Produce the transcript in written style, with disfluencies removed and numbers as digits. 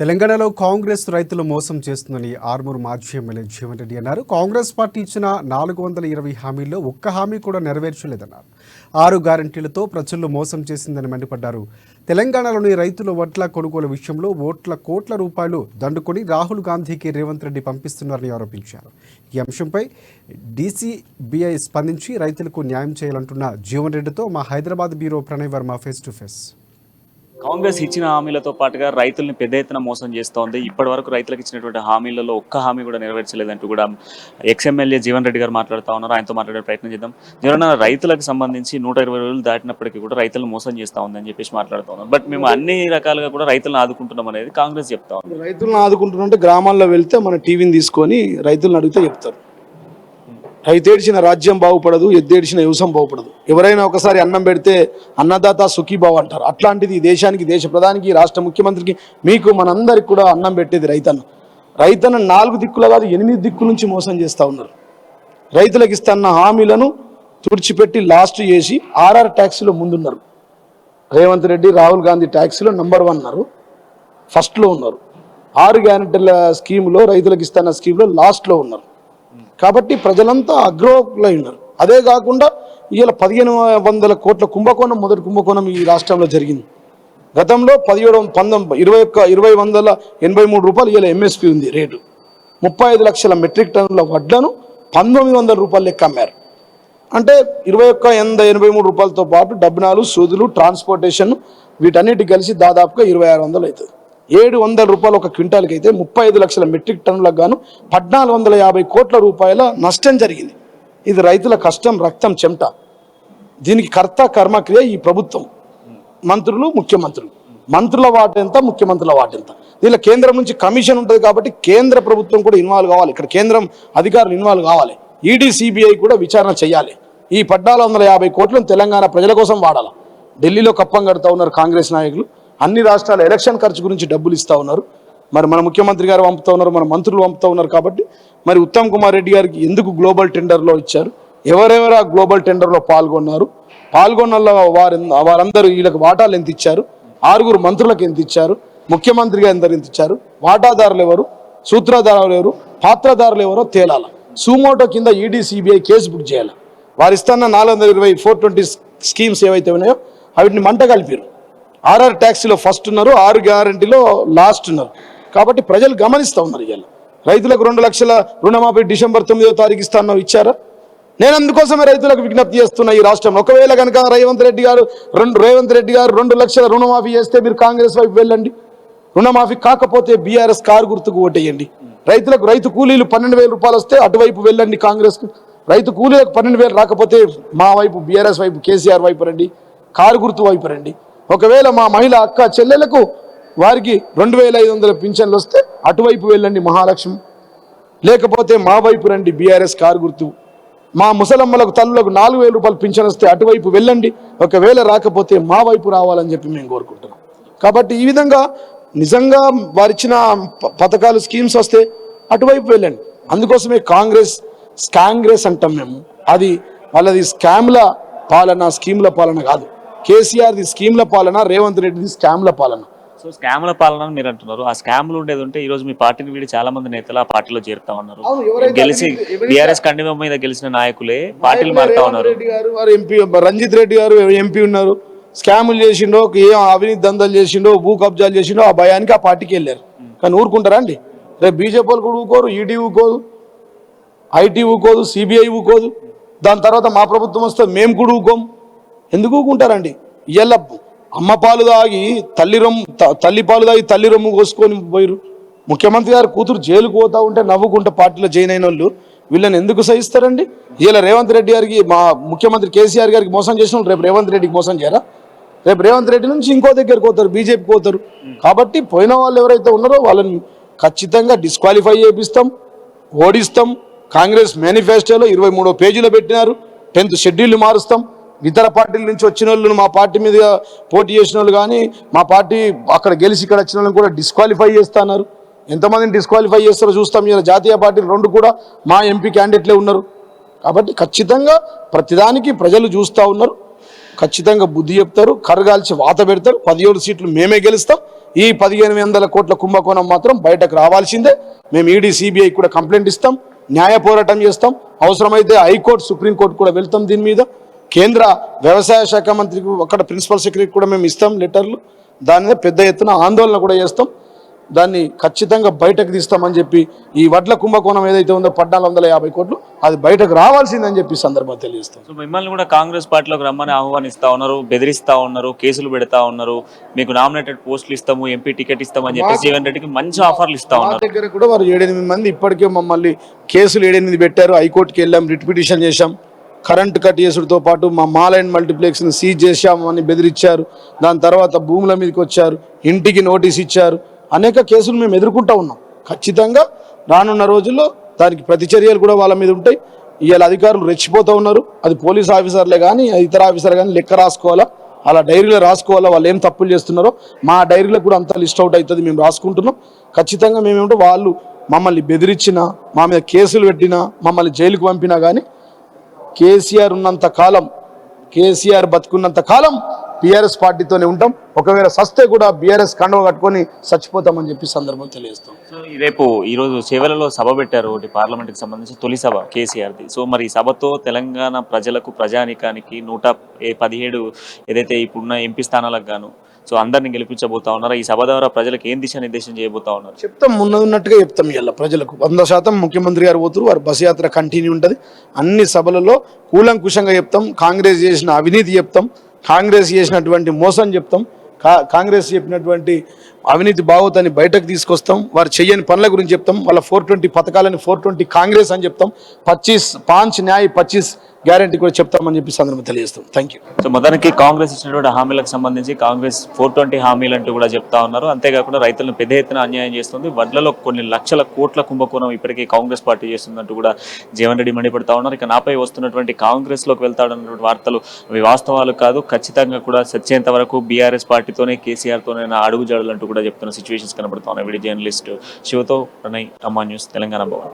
తెలంగాణలో కాంగ్రెస్ రైతులు మోసం చేస్తుందని ఆర్మూరు మాజీ ఎమ్మెల్యే జీవన్ రెడ్డి అన్నారు. కాంగ్రెస్ పార్టీ ఇచ్చిన 420 హామీల్లో ఒక్క హామీ కూడా నెరవేర్చలేదన్నారు. 6 గ్యారంటీలతో ప్రజల్లో మోసం చేసిందని మండిపడ్డారు. తెలంగాణలోని రైతుల వడ్ల కొనుగోలు విషయంలో కోట్ల రూపాయలు దండుకొని రాహుల్ గాంధీకి రేవంత్ రెడ్డి పంపిస్తున్నారని ఆరోపించారు. ఈ అంశంపై డీసీబీఐ స్పందించి రైతులకు న్యాయం చేయాలంటున్న జీవన్ రెడ్డితో మా Hyderabad bureau Pranay Varma face to face. Congress ఇచ్చిన హామీలతో పాటుగా రైతుల్ని పెద్ద ఎత్తున మోసం చేస్తోంది. ఇప్పటి వరకు రైతులకు ఇచ్చినటువంటి హామీలలో ఒక్క హామీ కూడా నెరవేర్చలేదంటూ కూడా ఎక్స్ఎమ్మెల్యే జీవన్ రెడ్డి గారు మాట్లాడుతూ ఉన్నారు. ఆయనతో మాట్లాడే ప్రయత్నం చేద్దాం. జీవన్, రైతులకు సంబంధించి 120 రోజులు దాటినప్పటికీ కూడా రైతులను మోసం చేస్తూ ఉందని చెప్పేసి మాట్లాడుతూ ఉన్నారు. బట్ మేము అన్ని రకాలుగా కూడా రైతులను ఆదుకుంటున్నాం అనేది కాంగ్రెస్ చెప్తా ఉంది. రైతులను ఆదుకుంటున్నట్టు గ్రామాల్లో వెళ్తే మన టీవీని తీసుకొని రైతులను అడిగితే చెప్తారు. రైతేడిచిన రాజ్యం బాగుపడదు, ఎద్దేడిచిన వ్యవసాయం బాగుపడదు. ఎవరైనా ఒకసారి అన్నం పెడితే అన్నదాత సుఖీభావ అంటారు. అట్లాంటిది దేశానికి, దేశ ప్రధానికి, రాష్ట్ర ముఖ్యమంత్రికి, మీకు మనందరికి కూడా అన్నం పెట్టేది రైతన్న. రైతన్న 4 దిక్కుల కాదు 8 దిక్కుల నుంచి మోసం చేస్తూ ఉన్నారు. రైతులకు ఇస్తున్న హామీలను తుడిచిపెట్టి లాస్ట్ చేసి ఆర్ఆర్ ట్యాక్సీలో ముందున్నారు. రేవంత్ రెడ్డి, రాహుల్ గాంధీ ట్యాక్సీలో నంబర్ 1 ఉన్నారు, ఫస్ట్లో ఉన్నారు. 6 గ్యారెంటీల స్కీమ్లో, రైతులకు ఇస్తున్న స్కీమ్లో లాస్ట్లో ఉన్నారు. కాబట్టి ప్రజలంతా అగ్రహులై ఉన్నారు. అదే కాకుండా ఇవాళ 1500 కోట్ల కుంభకోణం, మొదటి కుంభకోణం ఈ రాష్ట్రంలో జరిగింది. గతంలో 2183 రూపాయలు ఇవాళ ఎంఎస్పీ ఉంది రేటు. 35 లక్షల మెట్రిక్ టన్నుల వడ్లను 1900 రూపాయలు లెక్క అమ్మారు. అంటే 2183 రూపాయలతో పాటు డబ్బునాలు, సూదులు, ట్రాన్స్పోర్టేషన్ వీటన్నిటి కలిసి దాదాపుగా 2600 అవుతుంది. 700 రూపాయలు ఒక క్వింటాల్కి అయితే 35 లక్షల మెట్రిక్ టన్నులకు గాను 1450 కోట్ల రూపాయల నష్టం జరిగింది. ఇది రైతుల కష్టం, రక్తం, చెమట. దీనికి కర్త కర్మక్రియ ఈ ప్రభుత్వం, మంత్రులు, ముఖ్యమంత్రులు. మంత్రుల వాటెంత, ముఖ్యమంత్రుల వాటెంత. దీనిలో కేంద్రం నుంచి కమిషన్ ఉంటుంది కాబట్టి కేంద్ర ప్రభుత్వం కూడా ఇన్వాల్వ్ కావాలి. ఇక్కడ కేంద్రం అధికారులు ఇన్వాల్వ్ కావాలి. ఈడీ, సిబిఐ కూడా విచారణ చేయాలి. ఈ 1450 కోట్లను తెలంగాణ ప్రజల కోసం వాడాలి. ఢిల్లీలో కప్పం కడుతూ ఉన్నారు కాంగ్రెస్ నాయకులు. అన్ని రాష్ట్రాల ఎలక్షన్ ఖర్చు గురించి డబ్బులు ఇస్తూ ఉన్నారు. మరి మన ముఖ్యమంత్రి గారు పంపుతూ ఉన్నారు, మన మంత్రులు పంపుతూ ఉన్నారు. కాబట్టి మరి ఉత్తమ్ కుమార్ రెడ్డి గారికి ఎందుకు గ్లోబల్ టెండర్లో ఇచ్చారు, ఎవరెవరు ఆ గ్లోబల్ టెండర్లో పాల్గొన్నారు, పాల్గొన్న వారందరూ వీళ్ళకి వాటాలు ఎంత ఇచ్చారు, 6 మంత్రులకు ఎంత ఇచ్చారు, ముఖ్యమంత్రిగా ఎంత ఇచ్చారు, వాటాదారులు ఎవరు, సూత్రధారులు ఎవరు, పాత్రధారులు ఎవరో తేలాల. సుమోటో కింద ఈడీ, సిబిఐ కేసు బుక్ చేయాలి. వారు ఇస్తున్న 420 420 స్కీమ్స్ ఏవైతే ఉన్నాయో వాటిని మంట కలిపారు. ఆర్ఆర్ ట్యాక్సీలో ఫస్ట్ ఉన్నారు, 6 గ్యారంటీలో లాస్ట్ ఉన్నారు. కాబట్టి ప్రజలు గమనిస్తూ ఉన్నారు. ఇవాళ రైతులకు 2 లక్షల రుణమాఫీ డిసెంబర్ 9వ తారీఖు ఇస్తాను ఇచ్చారా? నేను అందుకోసమే రైతులకు విజ్ఞప్తి చేస్తున్నా ఈ రాష్ట్రంలో. ఒకవేళ కనుక రేవంత్ రెడ్డి గారు 2 లక్షల రుణమాఫీ చేస్తే మీరు కాంగ్రెస్ వైపు వెళ్ళండి. రుణమాఫీ కాకపోతే బీఆర్ఎస్ కారు గుర్తుకు ఓటేయండి. రైతు కూలీలు 12,000 రూపాయలు వస్తే అటువైపు వెళ్ళండి కాంగ్రెస్కు. రైతు కూలీలకు 12,000 రాకపోతే మా వైపు బీఆర్ఎస్ వైపు, కేసీఆర్ వైపు రండి, కారు గుర్తు వైపు రండి. ఒకవేళ మా మహిళ అక్క చెల్లెలకు వారికి 2500 పింఛన్లు వస్తే అటువైపు వెళ్ళండి మహాలక్ష్మి. లేకపోతే మా వైపు రండి బీఆర్ఎస్ కారు గుర్తు. మా ముసలమ్మలకు, తల్లులకు 4000 రూపాయలు పింఛన్ వస్తే అటువైపు వెళ్ళండి. ఒకవేళ రాకపోతే మా వైపు రావాలని చెప్పి మేము కోరుకుంటున్నాం. కాబట్టి ఈ విధంగా నిజంగా వారిచ్చిన పథకాలు, స్కీమ్స్ వస్తే అటువైపు వెళ్ళండి. అందుకోసమే కాంగ్రెస్ అంటాం మేము. అది వాళ్ళది స్కామ్ల పాలన, స్కీమ్ల పాలన కాదు. కేసీఆర్ది స్కీమ్ల పాలన, రేవంత్ రెడ్డిది స్కామ్ల పాలన. సో స్కామ్ల పాలన మీరు అంటున్నారు. ఆ స్కామ్లు ఉండేది ఉంటే ఈ రోజు మీ పార్టీని వీడి చాలా మంది నేతలు ఆ పార్టీలో చేరుతా ఉన్నారు. గెలిచి బీఆర్ఎస్ కండిమ మీద గెలిచిన నాయకులే పార్టీలు మారుతా ఉన్నారు. రంజిత్ రెడ్డి గారు ఎంపీ ఉన్నారు. స్కాములు చేసిండో, ఏం అవినీతి దందాలు చేసిండో, భూ కబ్జాలు చేసిండో ఆ భయానికి ఆ పార్టీకి వెళ్ళారు. కానీ ఊరుకుంటారా అండి? రేపు బీజేపీ వాళ్ళు కూడా ఊరుకోరు, ఈడీ ఊరుకోదు, ఐటీ ఊరుకోదు, సిబిఐ ఊరుకోదు. దాని తర్వాత మా ప్రభుత్వం వస్తే మేము కూడా ఊరుకోం. ఎందుకు ఊరుకుంటారండి? ఇవాళ అమ్మ పాలు తాగి తల్లి పాలు తాగి తల్లి రొమ్ము కోసుకొని పోయారు. ముఖ్యమంత్రి గారు కూతురు జైలుకు పోతా ఉంటే నవ్వుకుంటే పార్టీలో జాయిన్ అయిన వాళ్ళు వీళ్ళని ఎందుకు సహిస్తారండి? ఇవాళ రేవంత్ రెడ్డి గారికి, మా ముఖ్యమంత్రి కేసీఆర్ గారికి మోసం చేసిన వాళ్ళు రేపు రేవంత్ రెడ్డికి మోసం చేయరా? రేపు రేవంత్ రెడ్డి నుంచి ఇంకో దగ్గరికి పోతారు, బీజేపీకి పోతారు. కాబట్టి పోయిన వాళ్ళు ఎవరైతే ఉన్నారో వాళ్ళని ఖచ్చితంగా డిస్క్వాలిఫై చేపిస్తాం, ఓడిస్తాం. కాంగ్రెస్ మేనిఫెస్టోలో 23వ పేజీలో పెట్టినారు. 10th schedule మారుస్తాం. ఇతర పార్టీల నుంచి వచ్చిన వాళ్ళు, మా పార్టీ మీద పోటీ చేసిన వాళ్ళు కానీ, మా పార్టీ అక్కడ గెలిచి ఇక్కడ వచ్చిన వాళ్ళని కూడా డిస్క్వాలిఫై చేస్తున్నారు. ఎంతమందిని డిస్క్వాలిఫై చేస్తారో చూస్తాం. ఇలా జాతీయ పార్టీలు 2 కూడా మా ఎంపీ క్యాండిడేట్లే ఉన్నారు. కాబట్టి ఖచ్చితంగా ప్రతిదానికి ప్రజలు చూస్తూ ఉన్నారు. ఖచ్చితంగా బుద్ధి చెప్తారు, కర్రగాల్చి వాత పెడతారు. 17 సీట్లు మేమే గెలుస్తాం. ఈ 1500 కోట్ల కుంభకోణం మాత్రం బయటకు రావాల్సిందే. మేము ఈడీ సిబిఐ కూడా కంప్లైంట్ ఇస్తాం, న్యాయ పోరాటం చేస్తాం, అవసరమైతే హైకోర్టు సుప్రీంకోర్టు కూడా వెళ్తాం. దీని మీద కేంద్ర వ్యవసాయ శాఖ మంత్రికి అక్కడ ప్రిన్సిపల్ సెక్రటరీ కూడా మేము ఇస్తాం లెటర్లు. దాని మీద పెద్ద ఎత్తున ఆందోళన కూడా చేస్తాం. దాన్ని ఖచ్చితంగా బయటకు తీస్తామని చెప్పి ఈ వడ్ల కుంభకోణం ఏదైతే ఉందో 1450 కోట్లు అది బయటకు రావాల్సిందని చెప్పి సందర్భంగా తెలియజేస్తాం. సో మిమ్మల్ని కూడా కాంగ్రెస్ పార్టీలోకి రమ్మని ఆహ్వానిస్తా ఉన్నారు, బెదిరిస్తా ఉన్నారు, కేసులు పెడతా ఉన్నారు, మీకు నామినేటెడ్ పోస్టులు ఇస్తాము, ఎంపీ టికెట్ ఇస్తామని చెప్పి జీవన్ రెడ్డికి మంచి ఆఫర్లు ఇస్తా మా ఉన్నారు. దగ్గర కూడా వారు 7-8 మంది ఇప్పటికే మమ్మల్ని కేసులు 7-8 పెట్టారు. హైకోర్టుకి వెళ్ళాం, రిట్ పిటిషన్ చేశాం. కరెంటు కట్ చేసుడితో పాటు మా మాల్ అండ్ మల్టీప్లెక్స్ని సీజ్ చేశామని బెదిరించారు. దాని తర్వాత భూముల మీదకి వచ్చారు, ఇంటికి నోటీస్ ఇచ్చారు. అనేక కేసులు మేము ఎదుర్కొంటూ ఉన్నాం. ఖచ్చితంగా రానున్న రోజుల్లో దానికి ప్రతిచర్యలు కూడా వాళ్ళ మీద ఉంటాయి. ఇవాళ అధికారులు రెచ్చిపోతూ ఉన్నారు. అది పోలీస్ ఆఫీసర్లే కానీ ఇతర ఆఫీసర్ కానీ లెక్క రాసుకోవాలా, అలా డైరీలో రాసుకోవాలా వాళ్ళు ఏం తప్పులు చేస్తున్నారో. మా డైరీలో కూడా అంతా లిస్ట్ అవుట్ అవుతుంది, మేము రాసుకుంటున్నాం. ఖచ్చితంగా మేమేమిటో వాళ్ళు మమ్మల్ని బెదిరించినా, మా మీద కేసులు పెట్టినా, మమ్మల్ని జైలుకు పంపినా కానీ కేసీఆర్ ఉన్నంత కాలం, కేసీఆర్ బతుకున్నంత కాలం బీఆర్ఎస్ పార్టీతోనే ఉంటాం. ఒకవేళ సస్తే కూడా బీఆర్ఎస్ కండువ కట్టుకొని చచ్చిపోతామని చెప్పి సందర్భం తెలియజేస్తాం. సో రేపు ఈరోజు చేవెళ్లలో సభ పెట్టారు, ఒకటి పార్లమెంట్కి సంబంధించి తొలి సభ కేసీఆర్ది. సో మరి ఈ సభతో తెలంగాణ ప్రజలకు, ప్రజానికానికి 117 ఏదైతే ఇప్పుడున్న ఎంపీ స్థానాలకు గాను సో అందరిని గెలిపించబోతా ఉన్నారు. ఈ సభ ద్వారా ప్రజలకు ఏం దిశానిర్దేశం చేయబోతా ఉన్నారు? చెప్తాం, ఉన్నట్టుగా చెప్తాం. ఇలా ప్రజలకు 100% ముఖ్యమంత్రి గారు పోతురు, వారి బస్ యాత్ర కంటిన్యూ ఉంటుంది. అన్ని సభలలో కూలంకుషంగా చెప్తాం. కాంగ్రెస్ చేసిన అవినీతి చెప్తాం, కాంగ్రెస్ చేసినటువంటి మోసం చెప్తాం, కాంగ్రెస్ చెప్పినటువంటి అవినీతి బాగోతాన్ని బయటకు తీసుకొస్తాం. వారు చెయ్యని పనుల గురించి చెప్తాం. వాళ్ళ 420 పథకాలని 420 కాంగ్రెస్ అని చెప్తాం. 25 న్యాయ్ 25 గ్యారంటీ కూడా చెప్తామని చెప్పి సందర్భం తెలియజేస్తాం. Thank you. సో మొదటికి కాంగ్రెస్ ఇచ్చినటువంటి హామీలకు సంబంధించి కాంగ్రెస్ 420 హామీలు అంటూ కూడా చెప్తా ఉన్నారు. అంతేకాకుండా రైతులను పెద్ద ఎత్తున అన్యాయం చేస్తుంది, వడ్లలో కొన్ని లక్షల కోట్ల కుంభకోణం ఇప్పటికీ కాంగ్రెస్ పార్టీ చేస్తుందంటూ కూడా జీవన్ రెడ్డి మండిపడతా ఉన్నారు. ఇక నాపై వస్తున్నటువంటి కాంగ్రెస్లోకి వెళ్తాడన్నటువంటి వార్తలు అవి వాస్తవాలు కాదు, ఖచ్చితంగా కూడా సచ్చేంత వరకు బీఆర్ఎస్ పార్టీతోనే, కేసీఆర్తోనే అడుగు జాడలంటూ కూడా చెప్తున్న సిచ్యువేషన్స్ కనబడుతా ఉన్నాయి. వీడియో జర్నలిస్ట్ శివతో ప్రణయ్, అమ్మా న్యూస్, తెలంగాణ భవన్.